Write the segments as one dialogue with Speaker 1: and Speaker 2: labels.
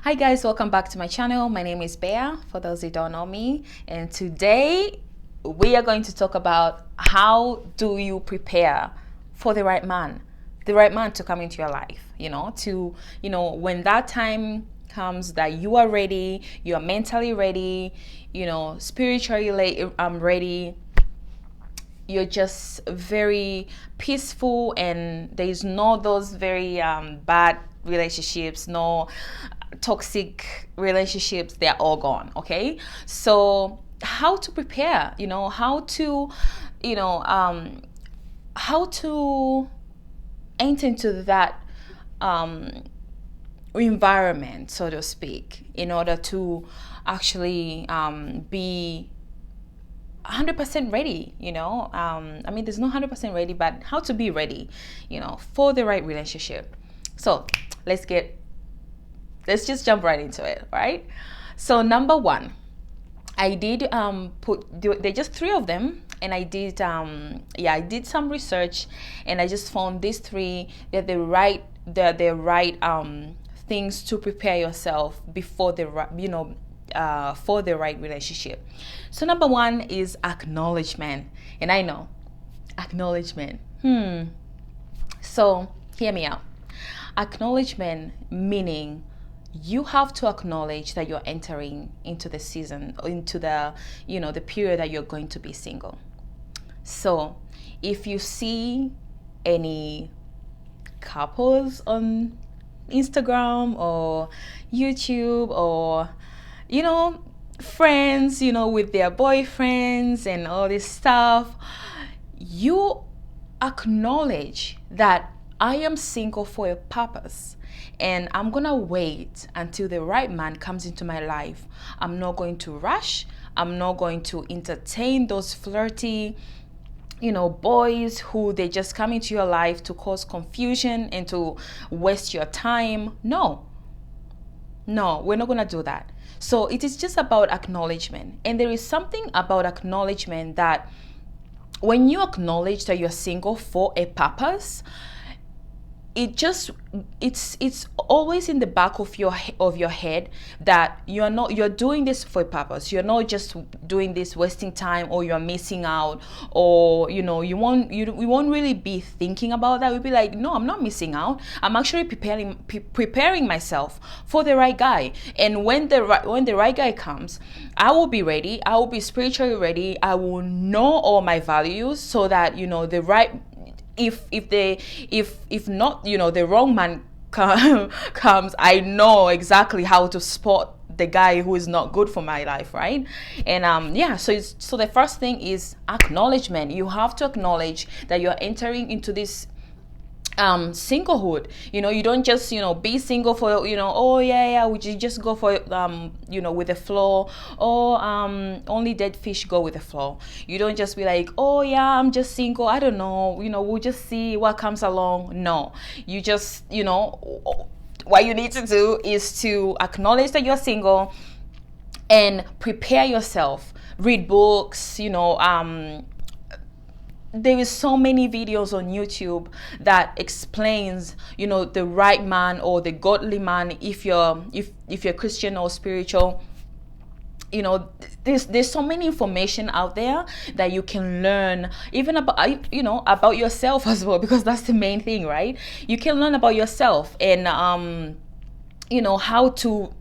Speaker 1: Hi guys, welcome back to my channel. My name is Bea, for those who don't know me, and today we are going to talk about how do you prepare for the right man to come into your life, when that time comes that you are ready, you are mentally ready, spiritually ready, you're just very peaceful, and there's no those very bad relationships, no toxic relationships, they're all gone. Okay, so how to prepare, how to enter into that environment, so to speak, in order to actually be 100% ready. There's no 100% ready, but how to be ready, for the right relationship. So let's just jump right into it, right? So number one, I did they're just three of them, and I did I did some research, and I just found these three. They're the right things to prepare yourself before for the right relationship. So number one is acknowledgement. And I know, acknowledgement. So hear me out. Acknowledgement meaning you have to acknowledge that you're entering into the season, into the period that you're going to be single. So if you see any couples on Instagram or YouTube, or friends, with their boyfriends and all this stuff, you acknowledge that I am single for a purpose, and I'm gonna wait until the right man comes into my life. I'm not going to rush. I'm not going to entertain those flirty boys who they just come into your life to cause confusion and to waste your time. No, we're not gonna do that. So it is just about acknowledgement. And there is something about acknowledgement that when you acknowledge that you're single for a purpose, it's always in the back of your head that you're doing this for a purpose. You're not just doing this wasting time, or you're missing out, or you won't really be thinking about that. You'll be like, no, I'm not missing out. I'm actually preparing myself for the right guy. And when the right guy comes, I will be ready. I will be spiritually ready. I will know all my values, so that the right, if not, the wrong man comes, I know exactly how to spot the guy who is not good for my life, right? And so the first thing is acknowledgement. You have to acknowledge that you're entering into this singlehood. You don't just be single for would you just go for with the flow, or only dead fish go with the flow. You don't just be like, oh yeah, I'm just single, I don't know, we'll just see what comes along. No, you just what you need to do is to acknowledge that you're single and prepare yourself. Read books. There is so many videos on YouTube that explains, the right man or the godly man. If you're Christian or spiritual, there's so many information out there that you can learn, even about yourself as well, because that's the main thing, right? You can learn about yourself, and how to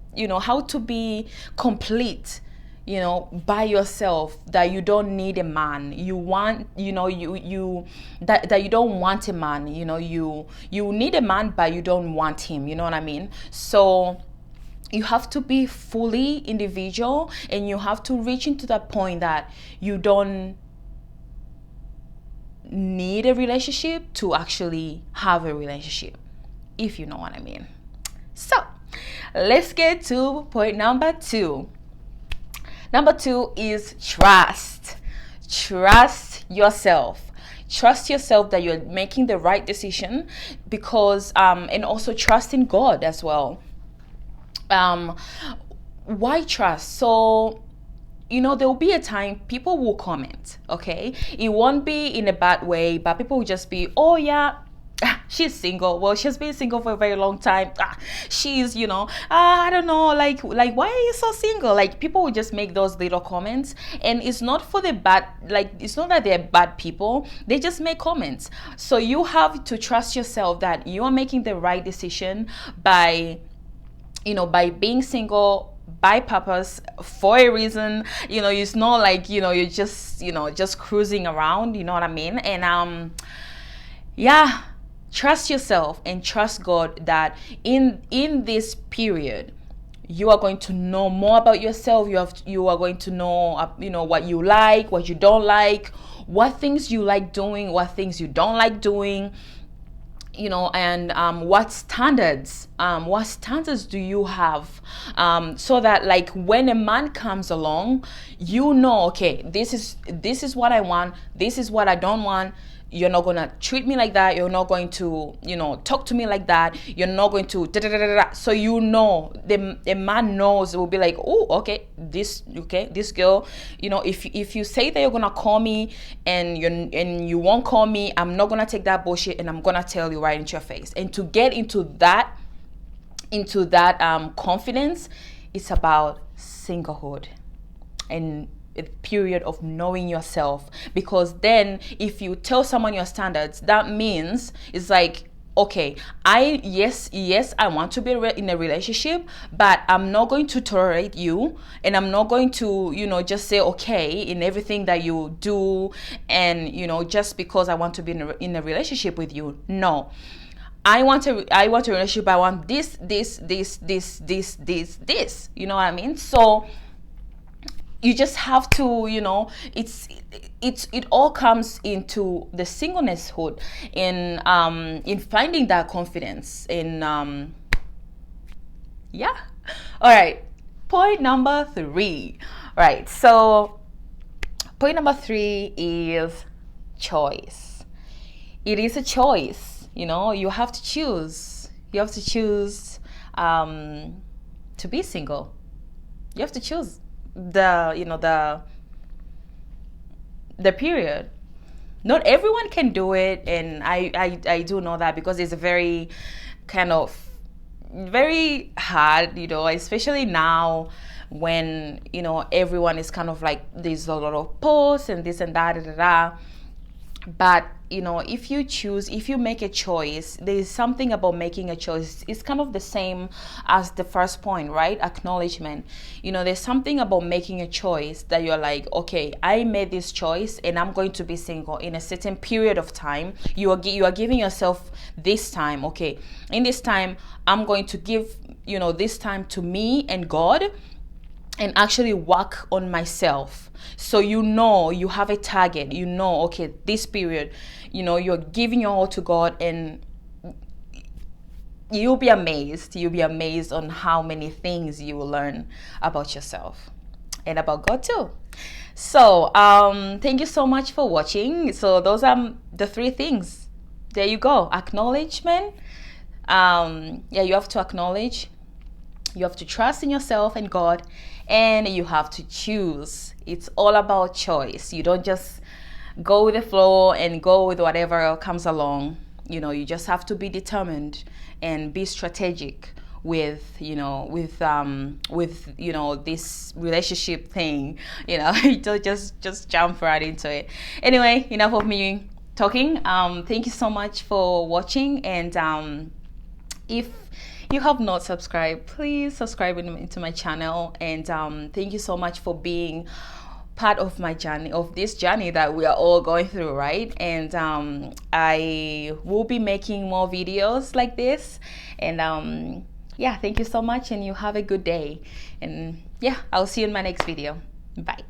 Speaker 1: be complete, by yourself, that you don't need a man. You want, that you don't want a man. You need a man, but you don't want him. You know what I mean? So you have to be fully individual, and you have to reach into that point that you don't need a relationship to actually have a relationship, if you know what I mean. So let's get to point number two. Number two is trust. Trust yourself. Trust yourself that you're making the right decision, because and also trust in God as well. Why trust? So there will be a time people will comment. Okay, it won't be in a bad way, but people will just be, oh yeah, she's single. Well, she's been single for a very long time. She's, I don't know, like why are you so single? Like, people will just make those little comments, and it's not for the bad, like, it's not that they're bad people. They just make comments. So you have to trust yourself that you are making the right decision by being single by purpose, for a reason. It's not like, you're just cruising around, you know what I mean? And yeah, trust yourself and trust God that in this period you are going to know more about yourself. You are going to know what you like, what you don't like, what things you like doing, what things you don't like doing, and what standards do you have, so that, like, when a man comes along, okay, this is what I want, this is what I don't want. You're not going to treat me like that. You're not going to, talk to me like that. You're not going to So the man knows. It will be like, oh, okay, this girl, if you say that you're going to call me and you won't call me, I'm not going to take that bullshit, and I'm going to tell you right into your face. And to get into that confidence, it's about singlehood and a period of knowing yourself. Because then if you tell someone your standards, that means it's like, okay, I want to be in a relationship, but I'm not going to tolerate you, and I'm not going to just say okay in everything that you do, and just because I want to be in a relationship with you. No, I want a relationship. I want this. You know what I mean? So you just have to, it all comes into the singleness hood, in finding that confidence in yeah. All right, point number 3. Right, so point number 3 is choice. It is a choice. You have to choose. You have to choose to be single. You have to choose the period. Not everyone can do it, and I do know that, because it's a very kind of very hard, especially now when everyone is kind of like, there's a lot of posts and this and that. But if you make a choice, there's something about making a choice. It's kind of the same as the first point, right? Acknowledgement. There's something about making a choice that you're like, okay, I made this choice and I'm going to be single in a certain period of time. You are giving yourself this time. Okay, in this time, I'm going to give this time to me and God, and actually work on myself. So you have a target. Okay, this period, you're giving your all to God, and you'll be amazed. You'll be amazed on how many things you will learn about yourself and about God too. So thank you so much for watching. So those are the 3 things. There you go. Acknowledgement. You have to acknowledge. You have to trust in yourself and God, and you have to choose. It's all about choice. You don't just go with the flow and go with whatever comes along. You just have to be determined and be strategic with this relationship thing. You don't just jump right into it. Anyway, enough of me talking. Thank you so much for watching, and if you have not subscribed, please subscribe into my channel. And thank you so much for being part of my journey, of this journey that we are all going through, right? And I will be making more videos like this. And thank you so much, and you have a good day. And I'll see you in my next video. Bye.